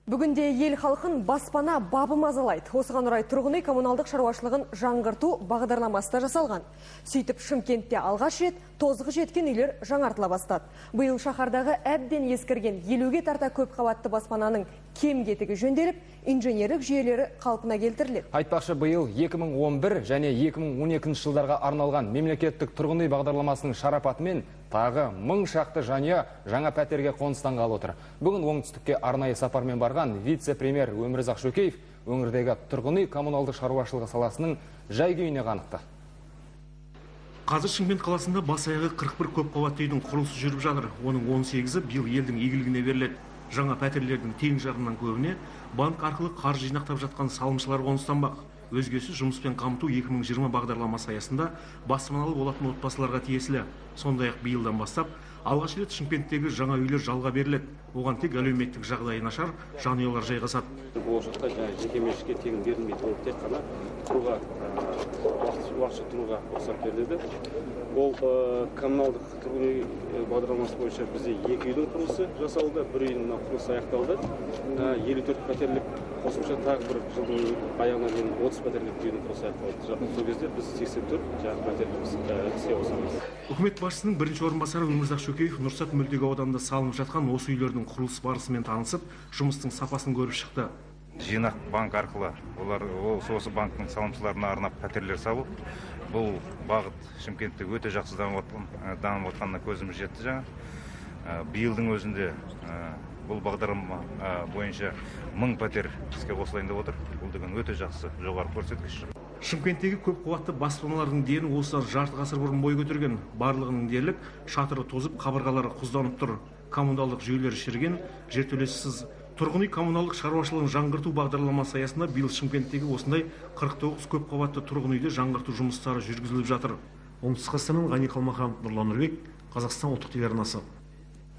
Бүгінде ел халқын баспана бабы мазалайды. Осыған орай тұрғын үй коммуналдық шаруашылығын жаңғырту бағдарламасы да жасалған. Сөйтіп Шымкентте алғаш рет тозығы жеткен үйлер жаңартыла бастады. Биыл шаһардағы әбден ескірген 50-ге тарта көп қабатты баспананың кем-кетігі жөнделіп, инженерлік жүйелері қалпына келтіріледі. Айтпақшы, биыл 2011 және 2012 жылдарға арналған мемлекеттік тұрғын үй бағдарламасының шарапатымен тағы 1000 шақты жанұя жаңа пәтерге қоныстанғалы отыр. Бүгін оңтүстікке арнайы сапармен барған вице-премьер Өмірзақ Шөкеев өңірдегі тұрғын үй коммуналдық шаруашылығы саласының жай-күйіне қанықты. Қазір Шымкент қаласында бас-аяғы 41 көпқабатты үйдің құрылысы жүріп жатыр. Оның 18-і биыл елдің игілігіне беріледі. Жаңа пәтерлердің тең жағынан көбіне банк арқылы қаржы жинақтап жатқан салымшылар қоныстанбақ. Өзгесі жұмыспен қамту 2020 бағдарламасы аясында баспаналы болатын отбасыларға тиесілі. Сондай-ақ биылдан бастап алғаш рет Шымкенттегі жаңа үйлер жалға беріледі. Оған тек әлеуметтік жағдайы нашар жанұялар жайғасады. Болашақта жеке меншікке тегін берілмейді, ол тек қана тұруға, уақытша тұруға рұқсат беріледі. Ол коммуналдық тұрғын үй бағдарламасы бойынша бізде 2 үйдің құрылысы жасалды, 1 үйдің құрылысы аяқталды. 54 пәтерлік қосымша тағы бір жылдың аяғына дейін 30 пәтерлік үйдің құрылысы аяқталды. Сол кезде біз 84 пәтерлік іске қосамыз. Үкімет басшысының бірінші орынбасары Өмірзақ Шөкеев Нұрсат мөлтек ауданында салынып жатқан осы үйлердің құрылыс барысымен танысып, жұмыстың сапасын көріп шықты. Жинақ банк арқылы осы банктың салымшыларына арнап пәтерлер салу. Бұл бағыт Шымкентте өте жақсы дамып отқанына көзіміз жетті жаңа. Биылдың өзінде бұл бағдарлама бойынша 1000 пәтер іске қосылайын деп отыр. Бұл деген өте жақсы, жоғары көрсеткіш. Шымкенттегі көп қабатты баспаналардың дені осыдан жарты ғасыр бұрын бой көтерген. Барлығының дерлік шатыры тозып, қабырғалары құзданып тұр. Коммуналдық жүйелері шіріген, жертөлессіз. Тұрғын үй коммуналдық шаруашылығын жаңғырту бағдарламасы аясында биыл Шымкенттегі осындай 49 көп қабатты тұрғын үйде жаңғырту жұмыстары жүргізіліп жатыр. Оңтүстік Қазақстаннан Ғани Қалмаханов, Нұрлан Нұрбек, Қазақстан ұлттық телеарнасы.